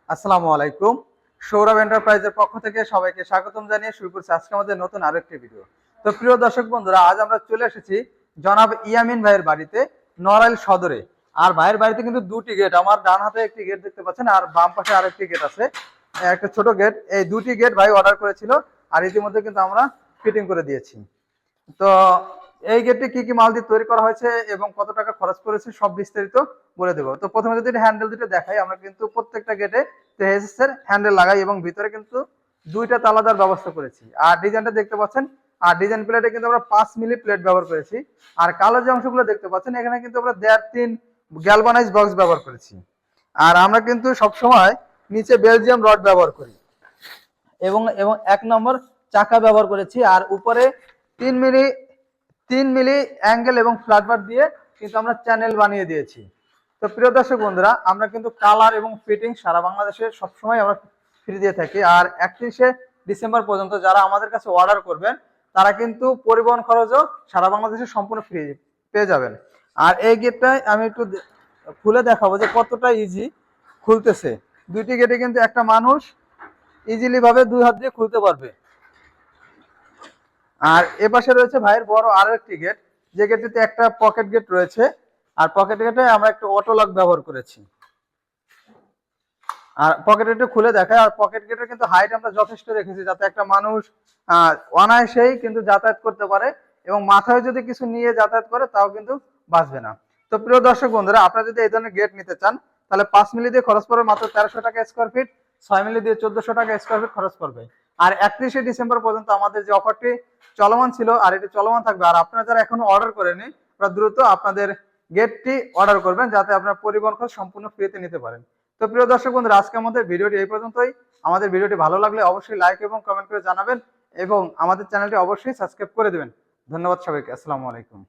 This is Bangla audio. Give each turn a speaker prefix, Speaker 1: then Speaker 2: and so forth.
Speaker 1: আসসালামু আলাইকুম। সৌরভ এন্টারপ্রাইজের পক্ষ থেকে সবাইকে স্বাগতম জানিয়ে শুরু করছি আজকে আমাদের নতুন আরেকটি ভিডিও। তো প্রিয় দর্শক বন্ধুরা, আজ আমরা চলে এসেছি জনাব ইয়ামিন ভাইয়ের বাড়িতে, নড়াইল সদরে। আর ভাইয়ের বাড়িতে কিন্তু দুটি গেট, আমার ডান হাতে একটি গেট দেখতে পাচ্ছেন আর বাম পাশে আরেকটি গেট আছে, একটা ছোট গেট। এই দুটি গেট ভাই অর্ডার করেছিল আর ইতিমধ্যে কিন্তু আমরা ফিটিং করে দিয়েছি। তো এই গেটটি কি কি মাল দিয়ে তৈরি করা হয়েছে এবং কত টাকা খরচ করেছে সব বিস্তারিত বলে দেবো। তো প্রথমে যদি হ্যান্ডেল দুটো দেখাই, আমরা কিন্তু প্রত্যেকটা গেটে তেহেসিস এর হ্যান্ডেল লাগাই এবং ভিতরে কিন্তু দুইটা তালা দেওয়ার ব্যবস্থা করেছি। আর ডিজাইনটা দেখতে পাচ্ছেন, আর ডিজাইন প্লেটে কিন্তু আমরা 5 মিলি প্লেট ব্যবহার করেছি। আর কালো যে অংশগুলো দেখতে পাচ্ছেন, এখানে কিন্তু আমরা 1.5-3 গ্যালভানাইজ বক্স ব্যবহার করেছি। আর আমরা কিন্তু সবসময় নিচে বেলজিয়াম রড ব্যবহার করি এবং এবং 1 নম্বর চাকা ব্যবহার করেছি। আর উপরে 3 মিলি অ্যাঙ্গেল এবং ফ্ল্যাটবার দিয়ে কিন্তু আমরা চ্যানেল বানিয়ে দিয়েছি। তো প্রিয় দর্শক বন্ধুরা, আমরা কিন্তু কালার এবং ফিটিং সারা বাংলাদেশে সবসময় আমরা ফ্রি দিয়ে থাকি। আর 31শে ডিসেম্বর পর্যন্ত যারা আমাদের কাছে অর্ডার করবেন তারা কিন্তু পরিবহন খরচও সারা বাংলাদেশে সম্পূর্ণ ফ্রি পেয়ে যাবেন। আর এই গেটটাই আমি একটু খুলে দেখাবো যে কতটা ইজি খুলতেছে। দুইটি গেটে কিন্তু একটা মানুষ ইজিলি ভাবে 2 হাত দিয়ে খুলতে পারবে। আর এ পাশে রয়েছে ভাইয়ের বড় আরো একটি গেট, যে গেটটিতে একটা পকেট গেট রয়েছে। আর পকেট গেটে আমরা একটা অটো লক ব্যবহার করেছি। আর পকেট গেটটা খুলে দেখায়, আর পকেট গেটের কিন্তু হাইট আমরা যথেষ্ট রেখেছি যাতে একটা মানুষ অনায়াসেই কিন্তু যাতায়াত করতে পারে এবং মাথায় যদি কিছু নিয়ে যাতায়াত করে তাও কিন্তু বাঁচবে না। তো প্রিয় দর্শক বন্ধুরা, আপনারা যদি এই ধরনের গেট নিতে চান তাহলে 5 মিলি দিয়ে খরচ পড়বে মাত্র 1300 টাকা স্কোয়ার ফিট, 6 মিলি দিয়ে 1400 টাকা স্কোয়ার ফিট খরচ পড়বে। আর 31শে ডিসেম্বর পর্যন্ত আমাদের যে অফারটি চলমান ছিল আর এটি চলমান থাকবে। আর আপনারা যারা এখনো অর্ডার করেনি তারা দ্রুত আপনাদের গেটটি অর্ডার করবেন যাতে আপনার পরিবহন খরচ সম্পূর্ণ ফ্রিতে নিতে পারেন। তো প্রিয় দর্শক বন্ধুরা, আজকে আমাদের ভিডিওটি এই পর্যন্তই। আমাদের ভিডিওটি ভালো লাগলে অবশ্যই লাইক এবং কমেন্ট করে জানাবেন এবং আমাদের চ্যানেলটি অবশ্যই সাবস্ক্রাইব করে দেবেন। ধন্যবাদ সবাইকে। আসসালামু আলাইকুম।